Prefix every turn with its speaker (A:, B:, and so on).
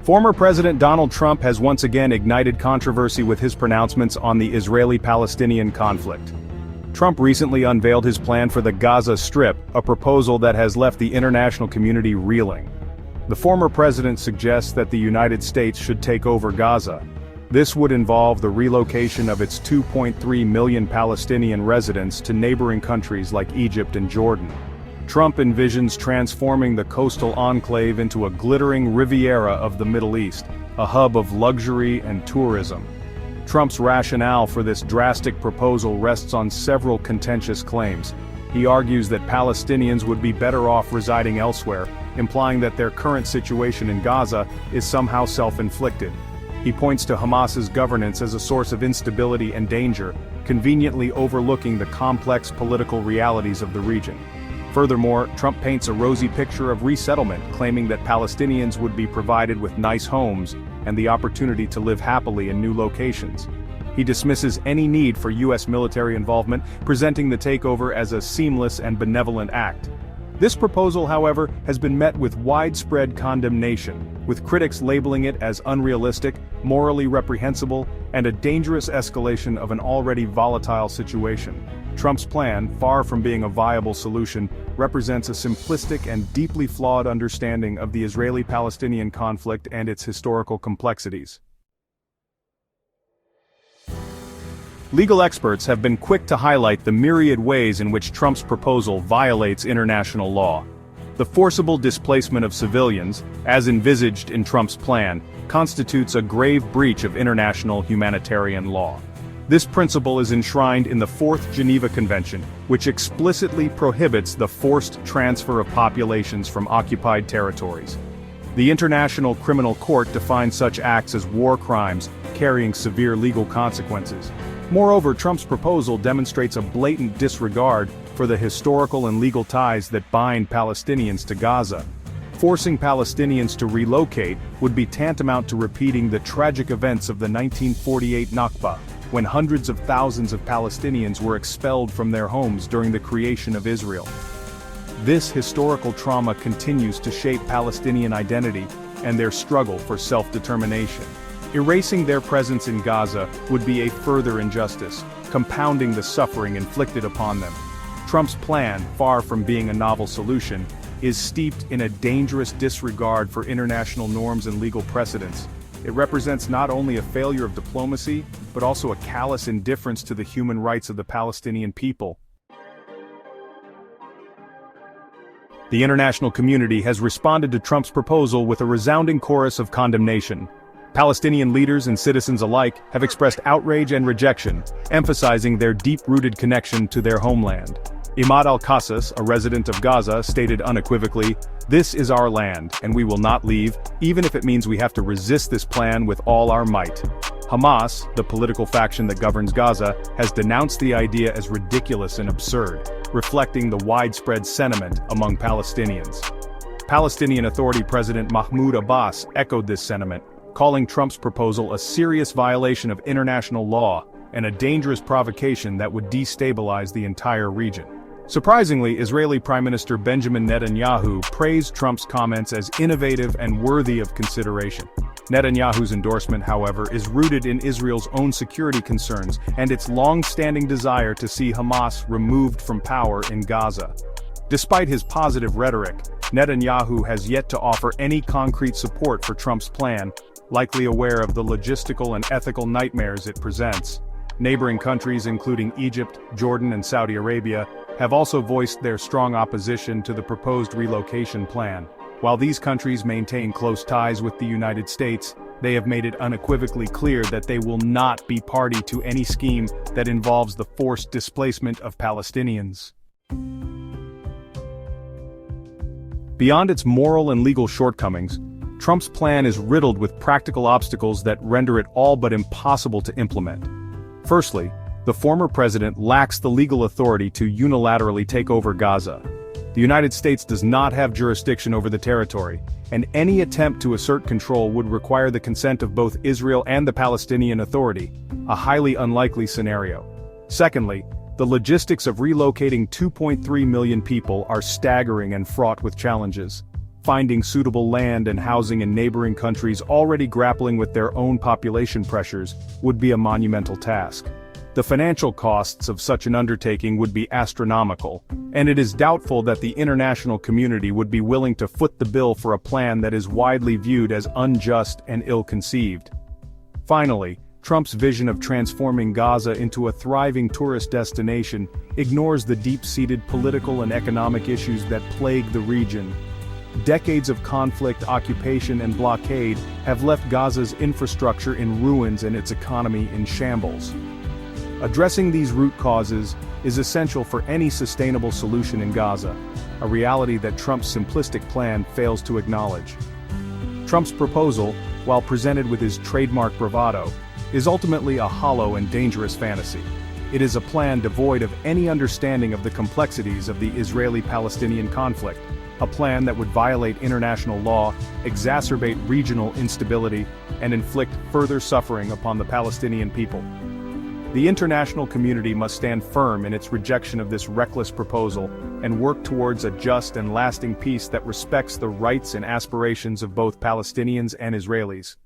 A: Former President Donald Trump has once again ignited controversy with his pronouncements on the Israeli-Palestinian conflict. Trump recently unveiled his plan for the Gaza Strip, a proposal that has left the international community reeling. The former president suggests that the United States should take over Gaza. This would involve the relocation of its 2.3 million Palestinian residents to neighboring countries like Egypt and Jordan. Trump envisions transforming the coastal enclave into a glittering Riviera of the Middle East, a hub of luxury and tourism. Trump's rationale for this drastic proposal rests on several contentious claims. He argues that Palestinians would be better off residing elsewhere, implying that their current situation in Gaza is somehow self-inflicted. He points to Hamas's governance as a source of instability and danger, conveniently overlooking the complex political realities of the region. Furthermore, Trump paints a rosy picture of resettlement, claiming that Palestinians would be provided with nice homes and the opportunity to live happily in new locations. He dismisses any need for U.S. military involvement, presenting the takeover as a seamless and benevolent act. This proposal, however, has been met with widespread condemnation, with critics labeling it as unrealistic, morally reprehensible, and a dangerous escalation of an already volatile situation. Trump's plan, far from being a viable solution, represents a simplistic and deeply flawed understanding of the Israeli-Palestinian conflict and its historical complexities. Legal experts have been quick to highlight the myriad ways in which Trump's proposal violates international law. The forcible displacement of civilians, as envisaged in Trump's plan, constitutes a grave breach of international humanitarian law. This principle is enshrined in the Fourth Geneva Convention, which explicitly prohibits the forced transfer of populations from occupied territories. The International Criminal Court defines such acts as war crimes, carrying severe legal consequences. Moreover, Trump's proposal demonstrates a blatant disregard for the historical and legal ties that bind Palestinians to Gaza. Forcing Palestinians to relocate would be tantamount to repeating the tragic events of the 1948 Nakba, when hundreds of thousands of Palestinians were expelled from their homes during the creation of Israel. This historical trauma continues to shape Palestinian identity and their struggle for self-determination. Erasing their presence in Gaza would be a further injustice, compounding the suffering inflicted upon them. Trump's plan, far from being a novel solution, is steeped in a dangerous disregard for international norms and legal precedents. It represents not only a failure of diplomacy, but also a callous indifference to the human rights of the Palestinian people. The international community has responded to Trump's proposal with a resounding chorus of condemnation. Palestinian leaders and citizens alike have expressed outrage and rejection, emphasizing their deep-rooted connection to their homeland. Imad al-Qassas, a resident of Gaza, stated unequivocally, "This is our land, and we will not leave, even if it means we have to resist this plan with all our might." Hamas, the political faction that governs Gaza, has denounced the idea as ridiculous and absurd, reflecting the widespread sentiment among Palestinians. Palestinian Authority President Mahmoud Abbas echoed this sentiment, calling Trump's proposal a serious violation of international law and a dangerous provocation that would destabilize the entire region. Surprisingly, Israeli Prime Minister Benjamin Netanyahu praised Trump's comments as innovative and worthy of consideration. Netanyahu's endorsement, however, is rooted in Israel's own security concerns and its long-standing desire to see Hamas removed from power in Gaza. Despite his positive rhetoric, Netanyahu has yet to offer any concrete support for Trump's plan, likely aware of the logistical and ethical nightmares it presents. Neighboring countries including Egypt, Jordan, and Saudi Arabia have also voiced their strong opposition to the proposed relocation plan. While these countries maintain close ties with the United States, they have made it unequivocally clear that they will not be party to any scheme that involves the forced displacement of Palestinians. Beyond its moral and legal shortcomings, Trump's plan is riddled with practical obstacles that render it all but impossible to implement. Firstly, the former president lacks the legal authority to unilaterally take over Gaza. The United States does not have jurisdiction over the territory, and any attempt to assert control would require the consent of both Israel and the Palestinian Authority, a highly unlikely scenario. Secondly, the logistics of relocating 2.3 million people are staggering and fraught with challenges. finding suitable land and housing in neighboring countries already grappling with their own population pressures would be a monumental task. The financial costs of such an undertaking would be astronomical, and it is doubtful that the international community would be willing to foot the bill for a plan that is widely viewed as unjust and ill-conceived. Finally, Trump's vision of transforming Gaza into a thriving tourist destination ignores the deep-seated political and economic issues that plague the region. Decades of conflict, occupation, and blockade have left Gaza's infrastructure in ruins and its economy in shambles. Addressing these root causes is essential for any sustainable solution in Gaza, a reality that Trump's simplistic plan fails to acknowledge. Trump's proposal, while presented with his trademark bravado, is ultimately a hollow and dangerous fantasy. It is a plan devoid of any understanding of the complexities of the Israeli-Palestinian conflict, a plan that would violate international law, exacerbate regional instability, and inflict further suffering upon the Palestinian people. The international community must stand firm in its rejection of this reckless proposal and work towards a just and lasting peace that respects the rights and aspirations of both Palestinians and Israelis.